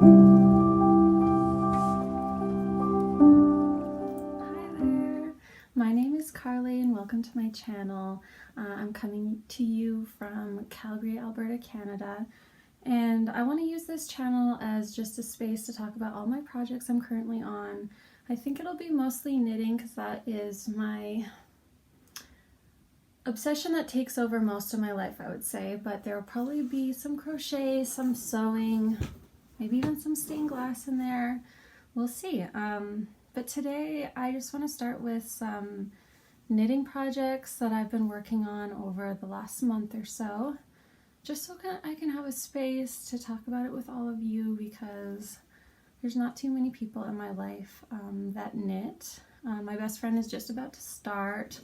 My name is Carlie and welcome to my channel. I'm coming to you from Calgary, Alberta, Canada, and I want to use this channel as just a space to talk about all my projects I'm currently on. I think it'll be mostly knitting because that is my obsession that takes over most of my life, I would say, but there will probably be some crochet, some sewing, maybe even some stained glass in there. We'll see. But today I just want to start with some knitting projects that I've been working on over the last month or so, just so I can have a space to talk about it with all of you, because there's not too many people in my life that knit. My best friend is just about to start,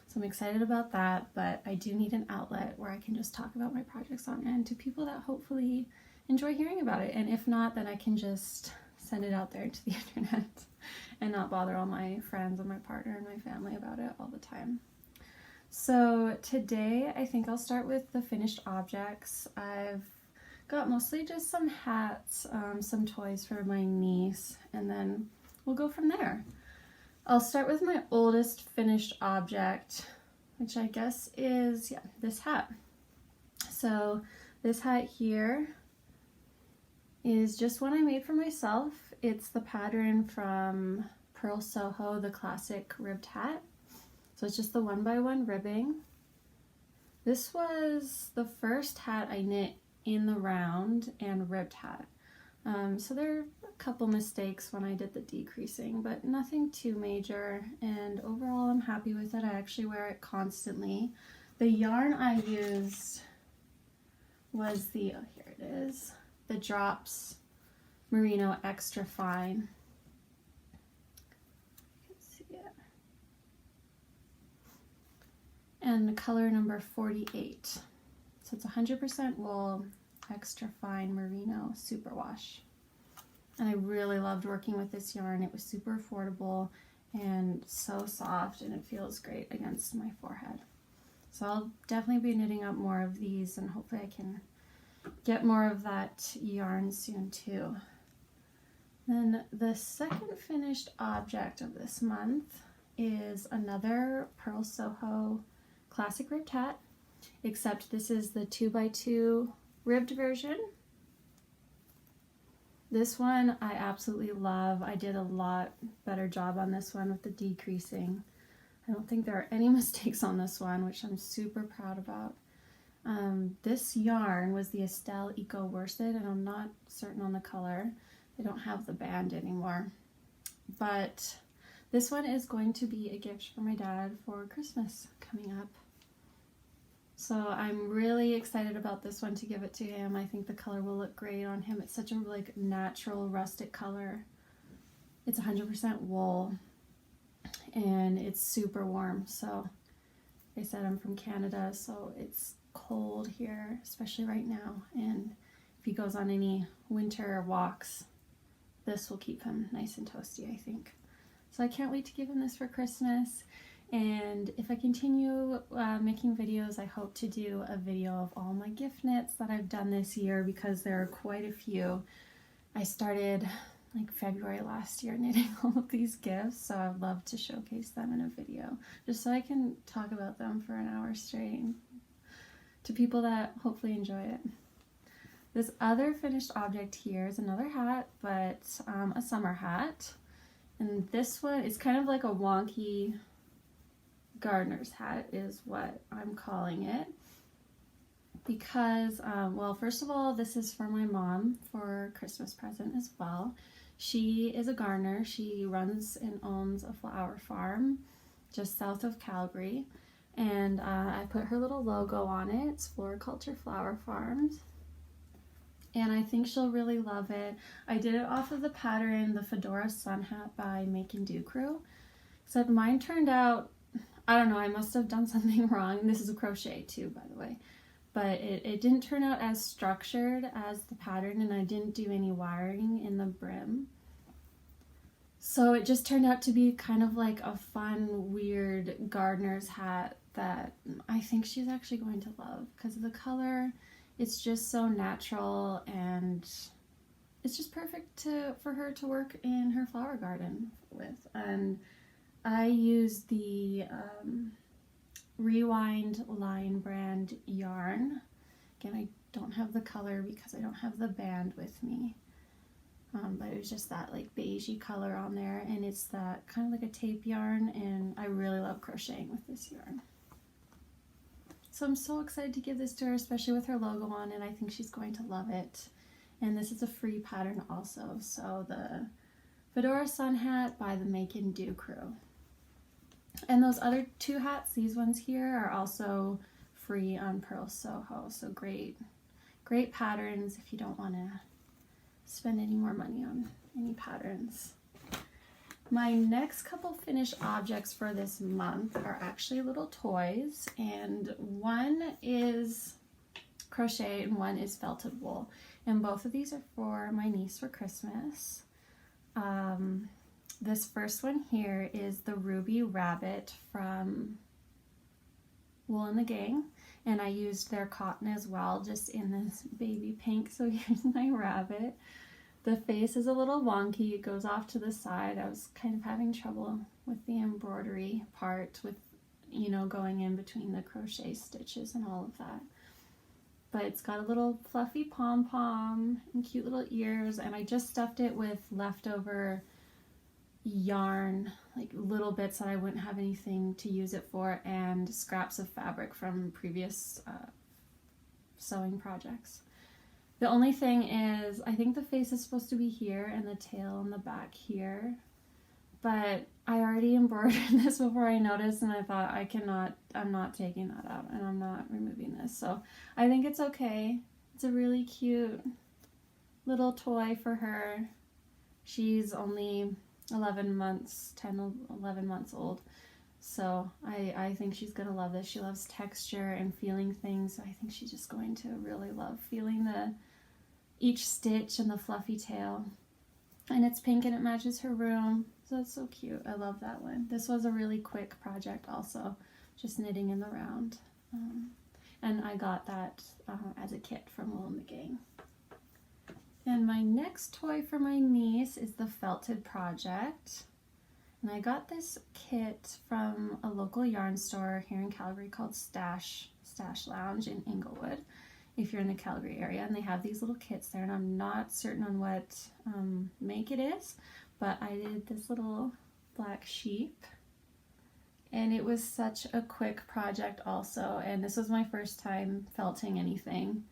so I'm excited about that, but I do need an outlet where I can just talk about my projects on, and to people that hopefully enjoy hearing about it, and if not, then I can just send it out there into the internet and not bother all my friends and my partner and my family about it all the time. So today I think I'll start with the finished objects. I've got mostly just some hats, some toys for my niece, and then we'll go from there. I'll start with my oldest finished object, which I guess is, this hat. So this hat here is just one I made for myself. It's the pattern from Purl Soho, the classic ribbed hat. So it's just the 1x1 ribbing. This was the first hat I knit in the round and ribbed hat. So there are a couple mistakes when I did the decreasing, but nothing too major, and overall I'm happy with it. I actually wear it constantly. The yarn I used was the, oh, here it is, the Drops Merino Extra Fine. You can see it. And the color number 48. So it's 100% wool, extra fine merino superwash. And I really loved working with this yarn. It was super affordable and so soft, and it feels great against my forehead. So I'll definitely be knitting up more of these, and hopefully I can get more of that yarn soon too. Then the second finished object of this month is another Purl Soho classic ribbed hat, except this is the 2x2 ribbed version. This one I absolutely love. I did a lot better job on this one with the decreasing. I don't think there are any mistakes on this one, which I'm super proud about. This yarn was the Estelle Eco Worsted, and I'm not certain on the color. They don't have the band anymore. But this one is going to be a gift for my dad for Christmas coming up. So I'm really excited about this one to give it to him. I think the color will look great on him. It's such a natural rustic color. It's 100% wool and it's super warm. So like I said, I'm from Canada, so it's cold here, especially right now. And if he goes on any winter walks, this will keep him nice and toasty, I think. So I can't wait to give him this for Christmas. And if I continue making videos, I hope to do a video of all my gift knits that I've done this year, because there are quite a few. I started like February last year knitting all of these gifts, so I'd love to showcase them in a video, just so I can talk about them for an hour straight to people that hopefully enjoy it. This other finished object here is another hat, but a summer hat. And this one is kind of like a wonky gardener's hat is what I'm calling it, because well, first of all, this is for my mom for Christmas present as well. She is a gardener. She runs and owns a flower farm just south of Calgary, and I put her little logo on it. It's Floriculture Flower Farms, and I think she'll really love it. I did it off of the pattern the Fedora Sun Hat by Make and Do Crew, except mine turned out, I don't know, I must have done something wrong. This is a crochet too, by the way. But it didn't turn out as structured as the pattern, and I didn't do any wiring in the brim. So it just turned out to be kind of like a fun, weird gardener's hat that I think she's actually going to love because of the color. It's just so natural, and it's just perfect for her to work in her flower garden with. And I use the Rewind Line brand yarn. Again, I don't have the color because I don't have the band with me. But it was just that like beigey color on there, and it's that kind of like a tape yarn, and I really love crocheting with this yarn. So I'm so excited to give this to her, especially with her logo on it. I think she's going to love it. And this is a free pattern also. So the Fedora Sun Hat by the Make and Do crew. And those other two hats, these ones here, are also free on Pearl Soho. So great patterns if you don't want to spend any more money on any patterns. My next couple finished objects for this month are actually little toys, and one is crochet and one is felted wool, and both of these are for my niece for Christmas. This first one here is the Ruby Rabbit from Wool and the Gang, and I used their cotton as well, just in this baby pink. So here's my rabbit. The face is a little wonky, it goes off to the side. I was kind of having trouble with the embroidery part, with, you know, going in between the crochet stitches and all of that. But it's got a little fluffy pom-pom and cute little ears, and I just stuffed it with leftover yarn, like little bits that I wouldn't have anything to use it for, and scraps of fabric from previous sewing projects. The only thing is, I think the face is supposed to be here and the tail on the back here, but I already embroidered this before I noticed, and I thought I'm not taking that out, and I'm not removing this, so I think it's okay. It's a really cute little toy for her. She's only 11 months old, so I think she's gonna love this. She loves texture and feeling things, so I think she's just going to really love feeling each stitch and the fluffy tail. And it's pink and it matches her room, so it's so cute. I love that one. This was a really quick project also, just knitting in the round. And I got that as a kit from Wool and the Gang. And my next toy for my niece is the Felted Project. And I got this kit from a local yarn store here in Calgary called Stash Lounge in Inglewood, if you're in the Calgary area. And they have these little kits there, and I'm not certain on what make it is, but I did this little black sheep. And it was such a quick project also, and this was my first time felting anything.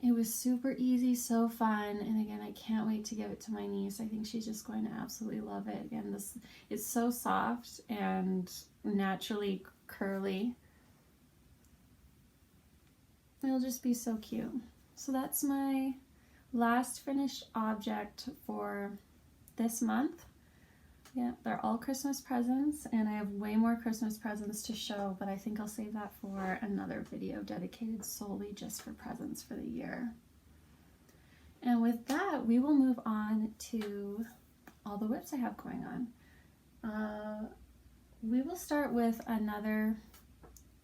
It was super easy, so fun, and again, I can't wait to give it to my niece. I think she's just going to absolutely love it. Again, it's so soft and naturally curly. It'll just be so cute. So that's my last finished object for this month. Yeah, they're all Christmas presents, and I have way more Christmas presents to show, but I think I'll save that for another video dedicated solely just for presents for the year. And with that, we will move on to all the whips I have going on. We will start with another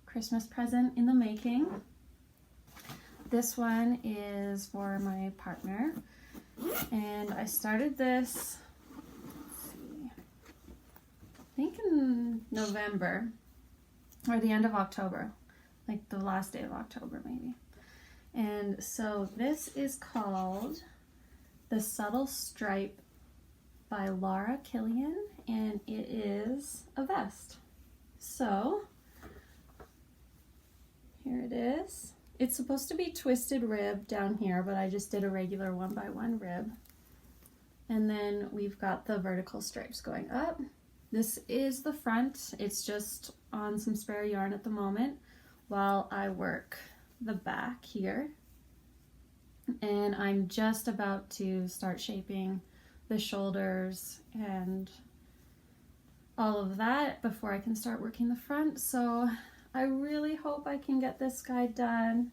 Christmas present in the making. This one is for my partner, and I started this, I think in November, or the end of October, like the last day of October maybe. And so this is called The Subtle Stripe by Laura Killian, and it is a vest. So here it is. It's supposed to be twisted rib down here, but I just did a regular 1x1 rib. And then we've got the vertical stripes going up. This is the front. It's just on some spare yarn at the moment while I work the back here. And I'm just about to start shaping the shoulders and all of that before I can start working the front. So I really hope I can get this guy done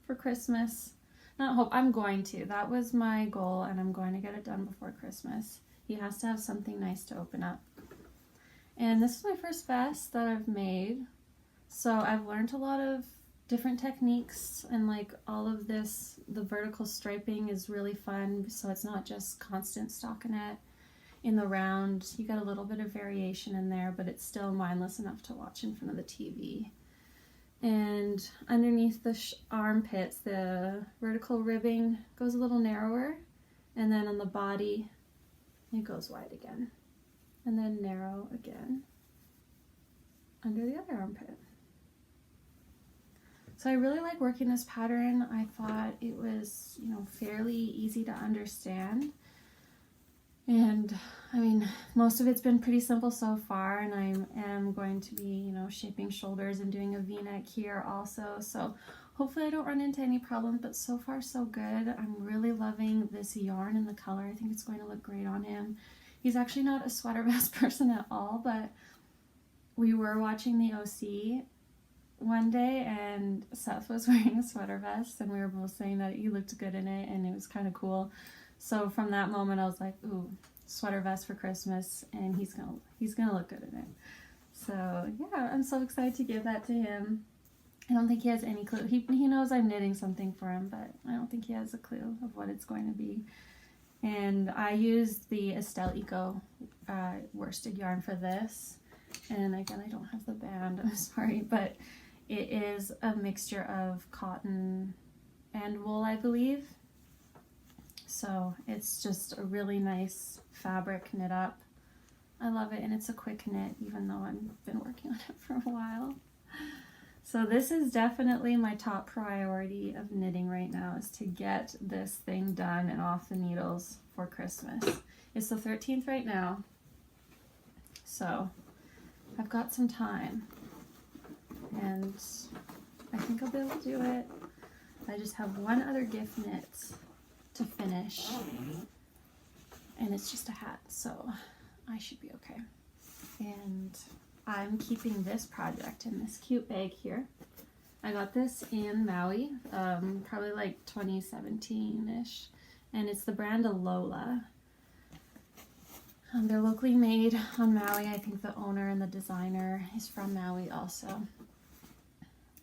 for Christmas. Not hope, I'm going to. That was my goal, and I'm going to get it done before Christmas. He has to have something nice to open up. And this is my first vest that I've made, so I've learned a lot of different techniques, and like all of this, the vertical striping is really fun, so it's not just constant stockinette in the round. You got a little bit of variation in there, but it's still mindless enough to watch in front of the TV. And underneath the armpits, the vertical ribbing goes a little narrower, and then on the body it goes wide again, and then narrow again under the other armpit. So I really like working this pattern. I thought it was, you know, fairly easy to understand. And I mean, most of it's been pretty simple so far, and I am going to be, you know, shaping shoulders and doing a V-neck here also. So hopefully I don't run into any problems, but so far so good. I'm really loving this yarn and the color. I think it's going to look great on him. He's actually not a sweater vest person at all, but we were watching the OC one day and Seth was wearing a sweater vest and we were both saying that he looked good in it and it was kind of cool. So from that moment I was like, ooh, sweater vest for Christmas, and he's gonna look good in it. So yeah, I'm so excited to give that to him. I don't think he has any clue. He knows I'm knitting something for him, but I don't think he has a clue of what it's going to be. And I used the Estelle Eco worsted yarn for this. And again, I don't have the band, I'm sorry, but it is a mixture of cotton and wool, I believe. So it's just a really nice fabric knit up. I love it, and it's a quick knit, even though I've been working on it for a while. So this is definitely my top priority of knitting right now, is to get this thing done and off the needles for Christmas. It's the 13th right now, so I've got some time, and I think I'll be able to do it. I just have one other gift knit to finish, and it's just a hat, so I should be okay. And I'm keeping this project in this cute bag here. I got this in Maui, probably like 2017-ish, and it's the brand Alola. They're locally made on Maui. I think the owner and the designer is from Maui also.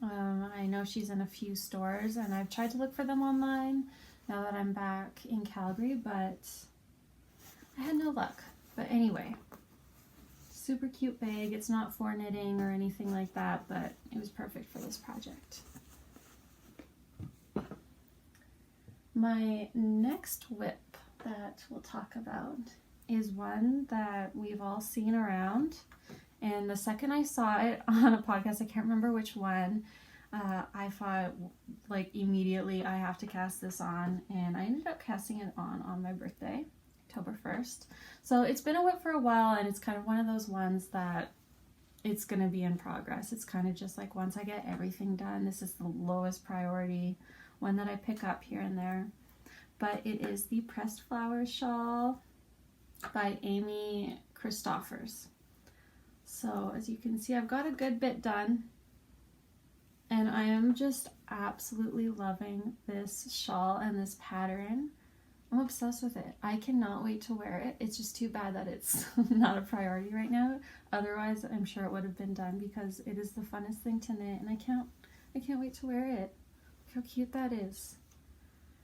I know she's in a few stores, and I've tried to look for them online now that I'm back in Calgary, but I had no luck. But anyway, super cute bag. It's not for knitting or anything like that, but it was perfect for this project. My next whip that we'll talk about is one that we've all seen around, and the second I saw it on a podcast, I can't remember which one, I thought like immediately I have to cast this on, and I ended up casting it on my birthday, October 1st. So it's been a whip for a while, and it's kind of one of those ones that it's going to be in progress. It's kind of just like once I get everything done, this is the lowest priority one that I pick up here and there. But it is the Pressed Flowers shawl by Amy Christophers. So as you can see, I've got a good bit done, and I am just absolutely loving this shawl and this pattern. I'm obsessed with it. I cannot wait to wear it. It's just too bad that it's not a priority right now. Otherwise, I'm sure it would have been done, because it is the funnest thing to knit, and I can't wait to wear it. Look how cute that is.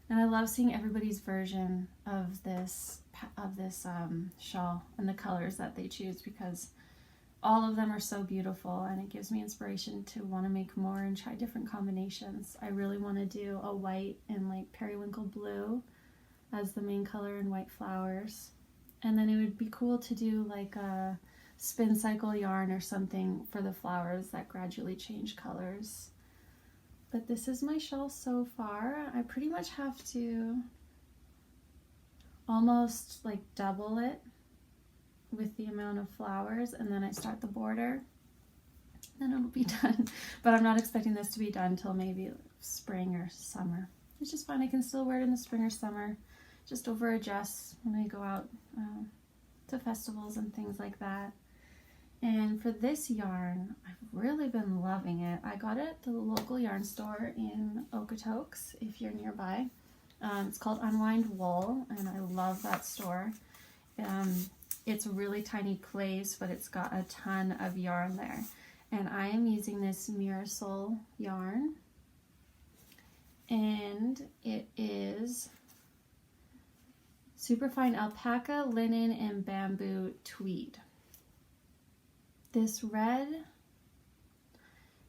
And I love seeing everybody's version of this shawl and the colors that they choose, because all of them are so beautiful, and it gives me inspiration to want to make more and try different combinations. I really want to do a white and like periwinkle blue as the main color and white flowers. And then it would be cool to do like a spin cycle yarn or something for the flowers that gradually change colors. But this is my shawl so far. I pretty much have to almost like double it with the amount of flowers, and then I start the border, then it'll be done. But I'm not expecting this to be done until maybe spring or summer, which is fine. I can still wear it in the spring or summer, just over a dress when I go out to festivals and things like that. And for this yarn, I've really been loving it. I got it at the local yarn store in Okotoks, if you're nearby. It's called Unwind Wool, and I love that store. It's a really tiny place, but it's got a ton of yarn there. And I am using this Mirasol yarn. and it is superfine alpaca, linen, and bamboo tweed. This red,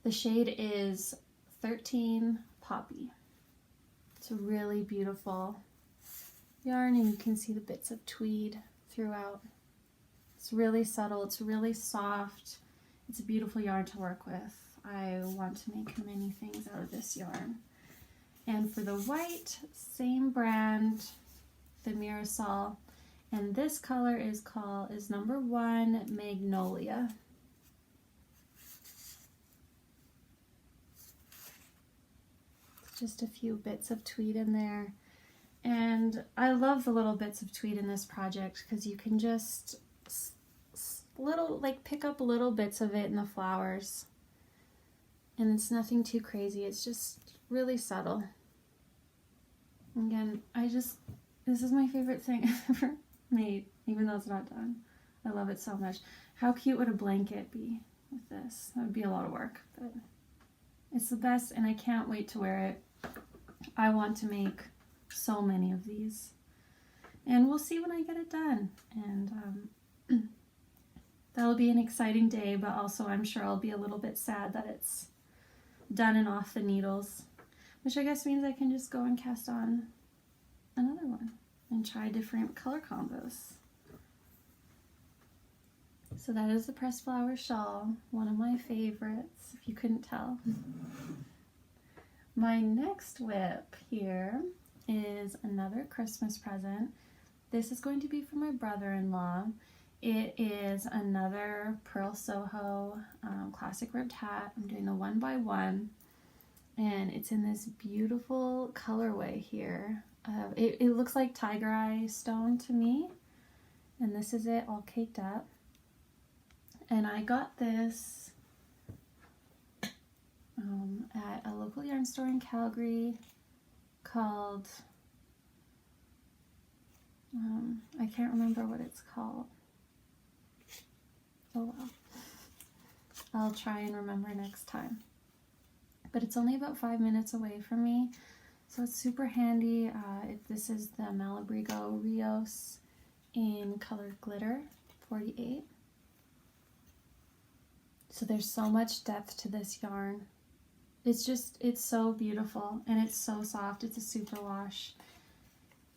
the shade is 13 Poppy. It's a really beautiful yarn, and you can see the bits of tweed throughout. It's really subtle, it's really soft. It's a beautiful yarn to work with. I want to make many things out of this yarn. And for the white, same brand, the Mirasol, and this color is number 1 Magnolia. Just a few bits of tweed in there, and I love the little bits of tweed in this project because you can just pick up little bits of it in the flowers, and it's nothing too crazy. It's just really subtle. Again, this is my favorite thing I've ever made, even though it's not done. I love it so much. How cute would a blanket be with this? That would be a lot of work, but it's the best, and I can't wait to wear it. I want to make so many of these, and we'll see when I get it done. And that'll be an exciting day, but also I'm sure I'll be a little bit sad that it's done and off the needles, which I guess means I can just go and cast on another one and try different color combos. So that is the pressed flower shawl, one of my favorites, if you couldn't tell. My next whip here is another Christmas present. This is going to be for my brother-in-law. It is another Pearl Soho classic ribbed hat. I'm doing the 1x1, and it's in this beautiful colorway here. It looks like tiger eye stone to me, and this is it all caked up. And I got this at a local yarn store in Calgary called, I can't remember what it's called. Oh well. I'll try and remember next time. But it's only about 5 minutes away from me, so it's super handy. This is the Malabrigo Rios in colored glitter, 48. So there's so much depth to this yarn. It's so beautiful, and it's so soft. It's a superwash,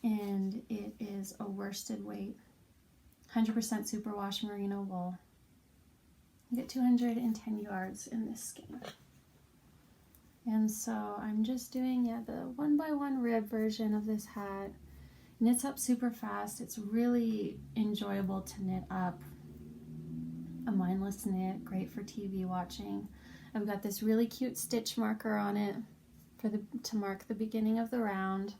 and it is a worsted weight. 100% superwash merino wool. You get 210 yards in this skein. And so I'm just doing, the 1x1 rib version of this hat. Knits up super fast. It's really enjoyable to knit up. A mindless knit, great for TV watching. I've got this really cute stitch marker on it to mark the beginning of the round.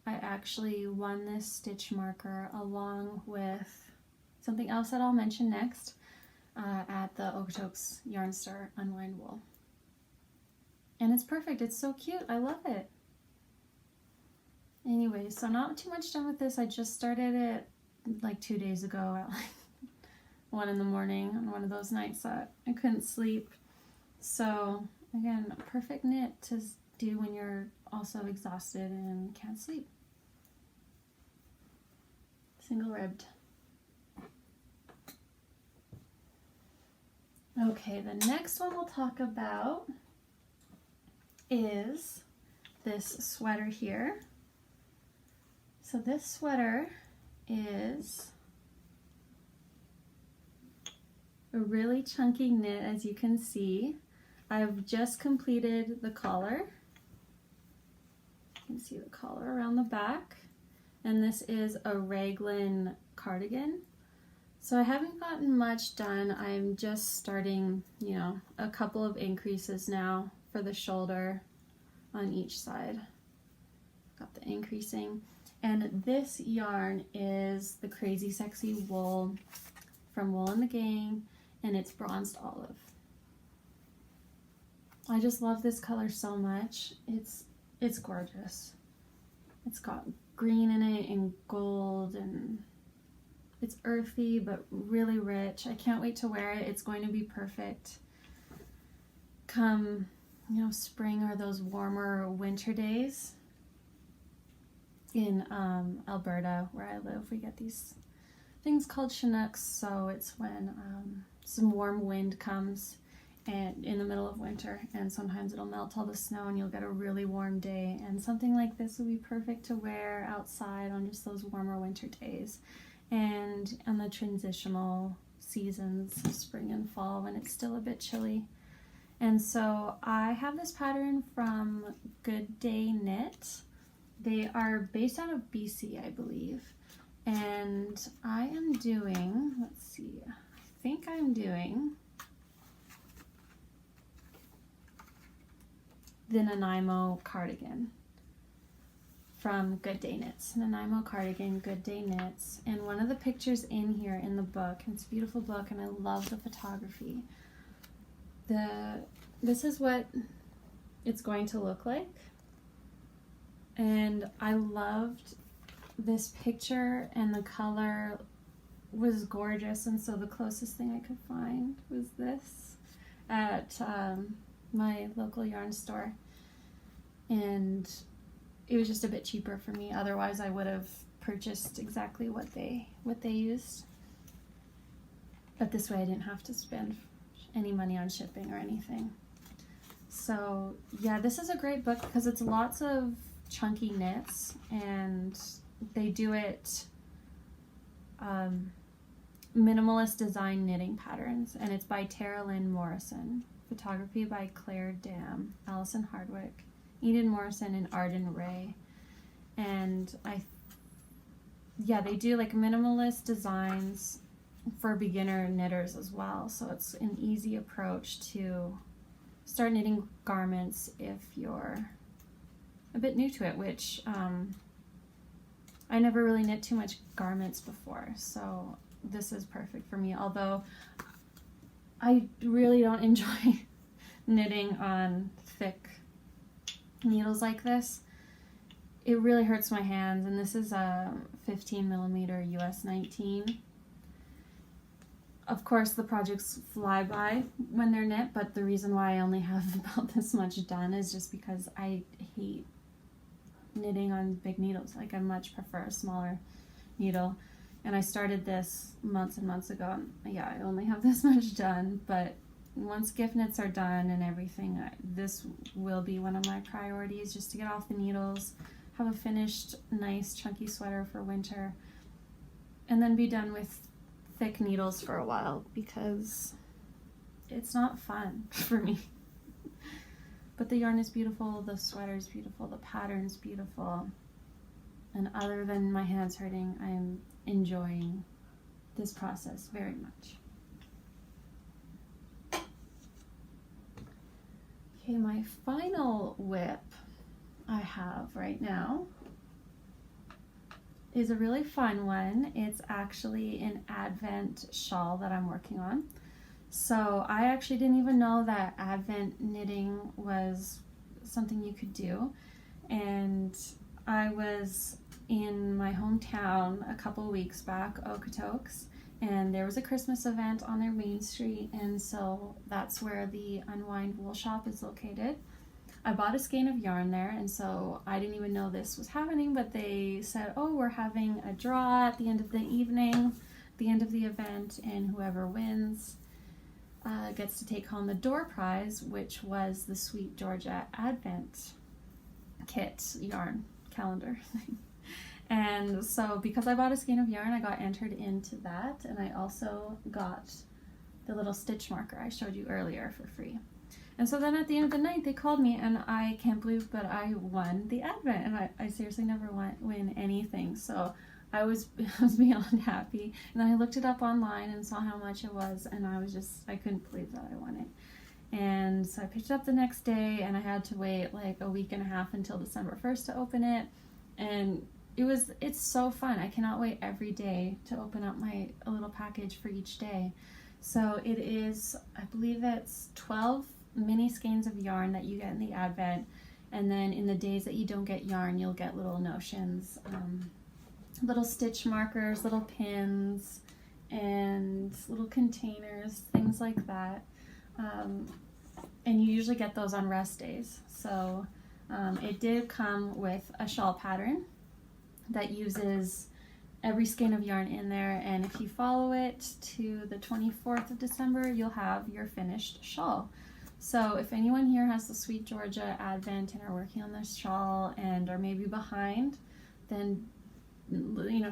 I actually won this stitch marker along with something else that I'll mention next at the Okotoks Yarn Store Unwind Wool. And it's perfect. It's so cute. I love it. Anyway, so not too much done with this. I just started it like 2 days ago at like 1 in the morning on one of those nights that I couldn't sleep. So again, a perfect knit to do when you're also exhausted and can't sleep. Single ribbed. Okay, the next one we'll talk about is this sweater here. So this sweater is a really chunky knit, as you can see. I've just completed the collar. You can see the collar around the back. And this is a raglan cardigan. So I haven't gotten much done. I'm just starting, a couple of increases now for the shoulder on each side. Got the increasing. And this yarn is the Crazy Sexy Wool from Wool and the Gang, and it's bronzed olive. I just love this color so much. It's gorgeous. It's got green in it and gold, and it's earthy but really rich. I can't wait to wear it. It's going to be perfect come, you know, spring or those warmer winter days. In Alberta, where I live, we get these things called Chinooks. So it's when some warm wind comes and in the middle of winter, and sometimes it'll melt all the snow and you'll get a really warm day, and something like this would be perfect to wear outside on just those warmer winter days and on the transitional seasons of spring and fall when it's still a bit chilly. And so I have this pattern from Good Day Knit. They are based out of BC, I believe, and I am doing, let's see, I think I'm doing the Nanaimo cardigan from Good Day Knits. Nanaimo cardigan, Good Day Knits. And one of the pictures in here in the book, it's a beautiful book and I love the photography. This is what it's going to look like. And I loved this picture, and the color was gorgeous, and so the closest thing I could find was this at my local yarn store, and it was just a bit cheaper for me. Otherwise I would have purchased exactly what they used, but this way I didn't have to spend any money on shipping or anything. So yeah, this is a great book because it's lots of chunky knits, and they do it minimalist design knitting patterns, and it's by Tara Lynn Morrison, photography by Claire Dam, Alison Hardwick, Eden Morrison, and Arden Ray. And they do like minimalist designs for beginner knitters as well, so it's an easy approach to start knitting garments if you're a bit new to it, which I never really knit too much garments before, so this is perfect for me. Although I really don't enjoy knitting on thick needles like this. It really hurts my hands, and this is a 15mm US 19. Of course, the projects fly by when they're knit, but the reason why I only have about this much done is just because I hate knitting on big needles. Like, I much prefer a smaller needle, and I started this months and months ago, and yeah, I only have this much done. But once gift knits are done and everything, this will be one of my priorities, just to get off the needles, have a finished nice chunky sweater for winter, and then be done with thick needles for a while, because it's not fun for me. But the yarn is beautiful, the sweater is beautiful, the pattern's beautiful, and other than my hands hurting, I am enjoying this process very much. Okay, my final whip I have right now is a really fun one. It's actually an Advent shawl that I'm working on. So I actually didn't even know that Advent knitting was something you could do. And I was in my hometown a couple weeks back, Okotoks, and there was a Christmas event on their main street, and so that's where the Unwind Wool Shop is located. I bought a skein of yarn there, and so I didn't even know this was happening, but they said, oh, we're having a draw at the end of the evening, the end of the event, and whoever wins gets to take home the door prize, which was the Sweet Georgia Advent kit yarn calendar thing. And so because I bought a skein of yarn, I got entered into that, and I also got the little stitch marker I showed you earlier for free. And so then at the end of the night, they called me, and I can't believe, but I won the Advent, and I seriously never win anything. So I was beyond happy, and then I looked it up online and saw how much it was, and I couldn't believe that I won it. And so I picked it up the next day, and I had to wait like a week and a half until December 1st to open it. And it's so fun. I cannot wait every day to open up a little package for each day. So it is, I believe it's 12 mini skeins of yarn that you get in the Advent, and then in the days that you don't get yarn, you'll get little notions, little stitch markers, little pins, and little containers, things like that. And you usually get those on rest days. So it did come with a shawl pattern that uses every skein of yarn in there, and if you follow it to the 24th of December, you'll have your finished shawl. So if anyone here has the Sweet Georgia Advent and are working on this shawl and are maybe behind, then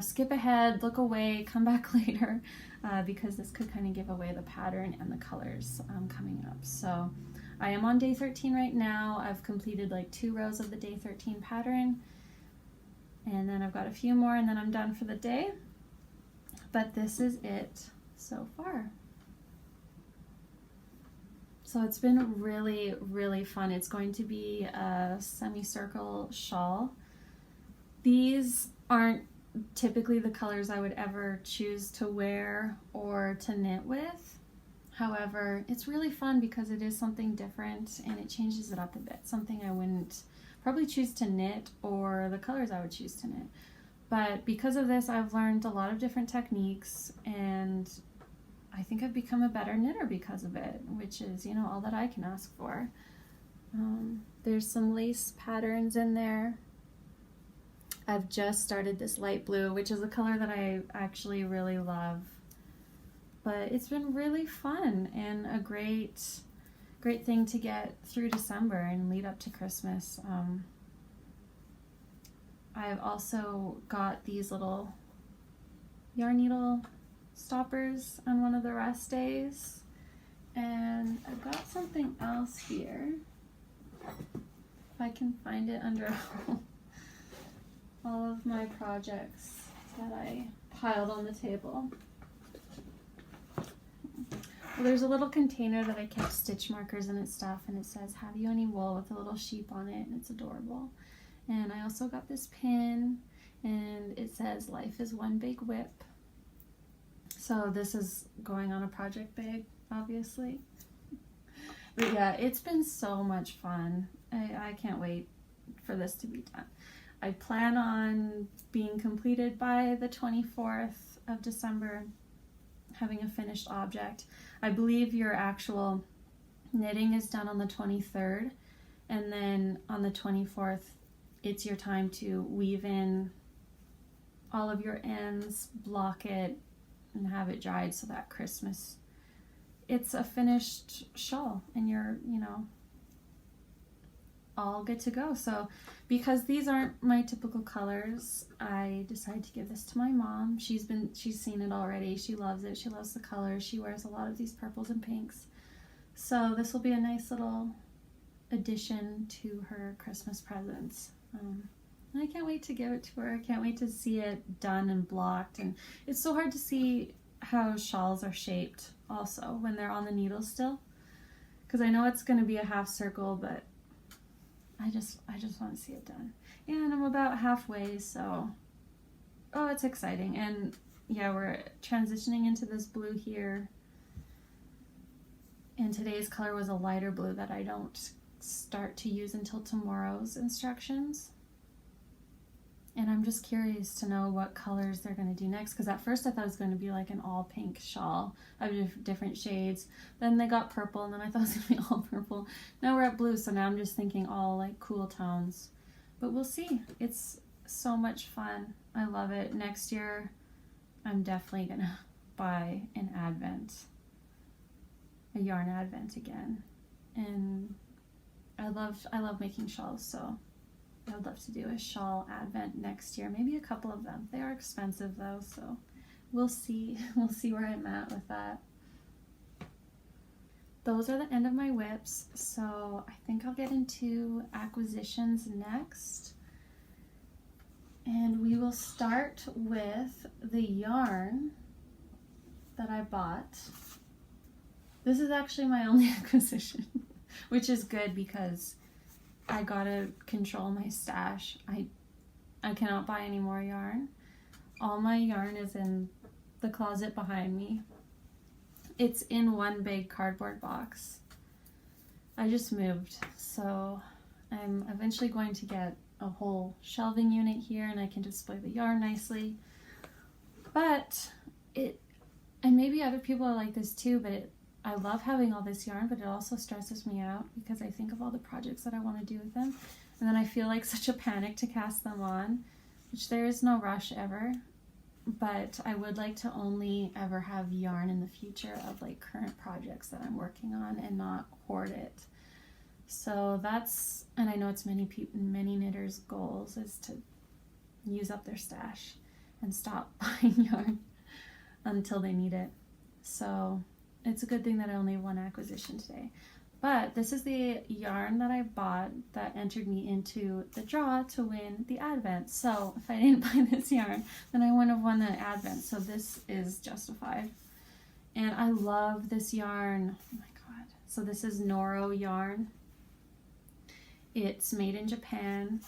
skip ahead, look away, come back later, because this could kind of give away the pattern and the colors coming up. So I am on day 13 right now. I've completed like 2 rows of the day 13 pattern, and then I've got a few more and then I'm done for the day. But this is it so far. So it's been really, really fun. It's going to be a semicircle shawl. These aren't typically the colors I would ever choose to wear or to knit with. However, it's really fun because it is something different and it changes it up a bit. Something I wouldn't probably choose to knit, or the colors I would choose to knit. But because of this, I've learned a lot of different techniques, and I think I've become a better knitter because of it, which is, all that I can ask for. There's some lace patterns in there. I've just started this light blue, which is a color that I actually really love. But it's been really fun and a great thing to get through December and lead up to Christmas. I've also got these little yarn needle stoppers on one of the rest days, and I've got something else here, if I can find it under all of my projects that I piled on the table. Well, there's a little container that I kept stitch markers in and stuff, and it says, "Have you any wool?" with a little sheep on it, and it's adorable. And I also got this pin, and it says, "Life is one big whip." So this is going on a project bag, obviously. But yeah, it's been so much fun. I can't wait for this to be done. I plan on being completed by the 24th of December, having a finished object. I believe your actual knitting is done on the 23rd, and then on the 24th, it's your time to weave in all of your ends, block it, and have it dried so that Christmas, it's a finished shawl and you're, all good to go. So because these aren't my typical colors, I decided to give this to my mom. She's seen it already. She loves it. She loves the colors. She wears a lot of these purples and pinks. So this will be a nice little addition to her Christmas presents. And I can't wait to give it to her. I can't wait to see it done and blocked. And it's so hard to see how shawls are shaped also when they're on the needle still, because I know it's going to be a half circle, but I just want to see it done. And I'm about halfway, so it's exciting. And yeah, we're transitioning into this blue here, and today's color was a lighter blue that I don't start to use until tomorrow's instructions. And I'm just curious to know what colors they're going to do next, because at first I thought it was going to be like an all pink shawl of different shades. Then they got purple, and then I thought it was going to be all purple. Now we're at blue, so now I'm just thinking all like cool tones. But we'll see. It's so much fun. I love it. Next year, I'm definitely going to buy an advent, a yarn advent again. And I love making shawls, so I would love to do a shawl advent next year, maybe a couple of them. They are expensive though, so we'll see. We'll see where I'm at with that. Those are the end of my whips, so I think I'll get into acquisitions next. And we will start with the yarn that I bought. This is actually my only acquisition, which is good because I gotta control my stash. I cannot buy any more yarn. All my yarn is in the closet behind me. It's in one big cardboard box. I just moved, so I'm eventually going to get a whole shelving unit here, and I can display the yarn nicely. But and maybe other people are like this too, but I love having all this yarn, but it also stresses me out because I think of all the projects that I want to do with them. And then I feel like such a panic to cast them on, which there is no rush ever. But I would like to only ever have yarn in the future of like current projects that I'm working on and not hoard it. So that's, and I know it's many knitters' goals is to use up their stash and stop buying yarn until they need it. So it's a good thing that I only have one acquisition today. But this is the yarn that I bought that entered me into the draw to win the Advent. So if I didn't buy this yarn, then I wouldn't have won the Advent. So this is justified. And I love this yarn. Oh my God. So this is Noro yarn. It's made in Japan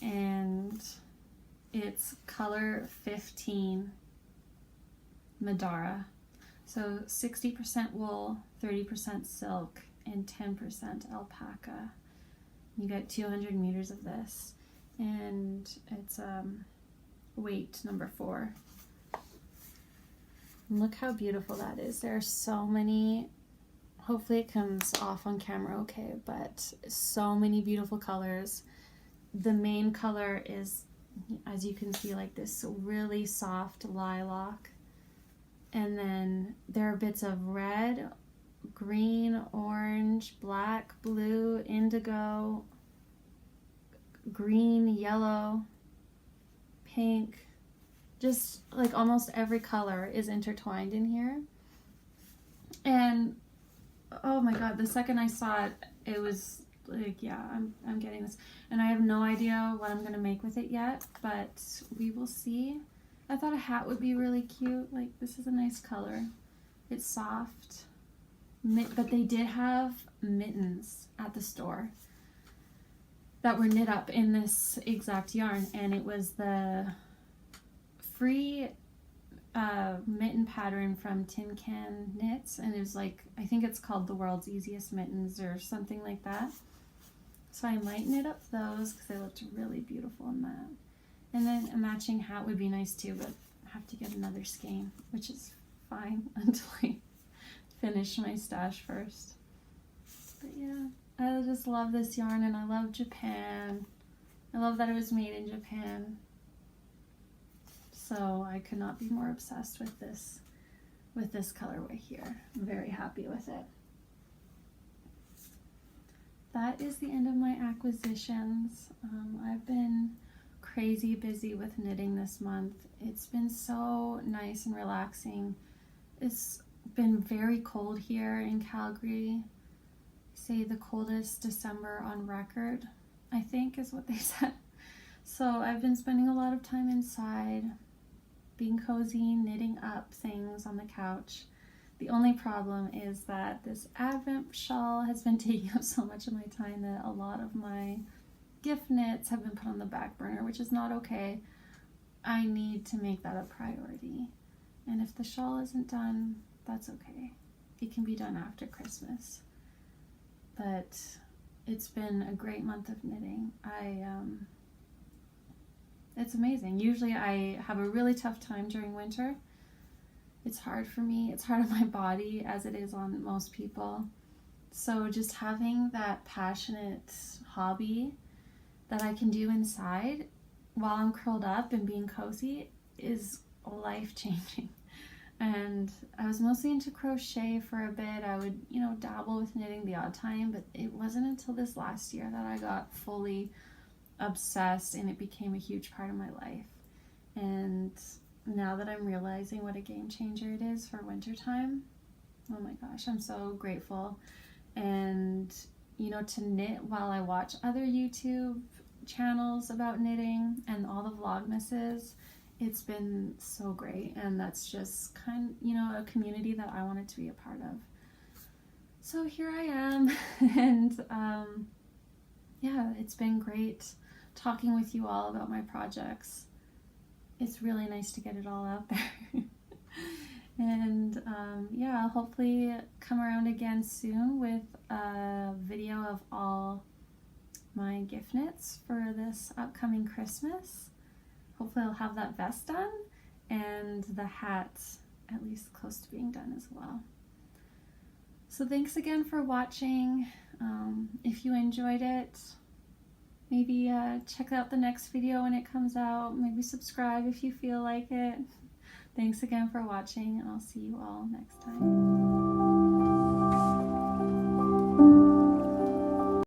and it's color 15 Madara. So 60% wool, 30% silk, and 10% alpaca. You get 200 meters of this, and it's weight number 4. And look how beautiful that is. There are so many, hopefully it comes off on camera okay, but so many beautiful colors. The main color is, as you can see, like this really soft lilac. And then there are bits of red, green, orange, black, blue, indigo, green, yellow, pink. Just like almost every color is intertwined in here. And oh my God, the second I saw it, it was like, yeah, I'm getting this. And I have no idea what I'm gonna make with it yet, but we will see. I thought a hat would be really cute. Like, this is a nice color. It's soft. But they did have mittens at the store that were knit up in this exact yarn. And it was the free mitten pattern from Tin Can Knits. And it was like, I think it's called the world's easiest mittens or something like that. So I might knit up those because they looked really beautiful in that. And then a matching hat would be nice too, but I have to get another skein, which is fine until I finish my stash first. But yeah, I just love this yarn and I love Japan. I love that it was made in Japan. So I could not be more obsessed with this colorway here. I'm very happy with it. That is the end of my acquisitions. I've been crazy busy with knitting this month. It's been so nice and relaxing. It's been very cold here in Calgary. Say the coldest December on record, I think is what they said. So I've been spending a lot of time inside, being cozy, knitting up things on the couch. The only problem is that this Advent shawl has been taking up so much of my time that a lot of my gift knits have been put on the back burner, which is not okay. I need to make that a priority. And if the shawl isn't done, that's okay. It can be done after Christmas. But it's been a great month of knitting. It's amazing. Usually I have a really tough time during winter. It's hard for me. It's hard on my body as it is on most people. So just having that passionate hobby that I can do inside while I'm curled up and being cozy is life-changing. And I was mostly into crochet for a bit. I would, dabble with knitting the odd time, but it wasn't until this last year that I got fully obsessed and it became a huge part of my life. And now that I'm realizing what a game changer it is for wintertime, oh my gosh, I'm so grateful. And, to knit while I watch other YouTube channels about knitting and all the vlogmases, it's been so great. And that's just a community that I wanted to be a part of. So here I am. And yeah, it's been great talking with you all about my projects. It's really nice to get it all out there. And yeah, I'll hopefully come around again soon with a video of all my gift knits for this upcoming Christmas. Hopefully I'll have that vest done and the hat at least close to being done as well. So thanks again for watching. If you enjoyed it, maybe check out the next video when it comes out. Maybe subscribe if you feel like it. Thanks again for watching, and I'll see you all next time.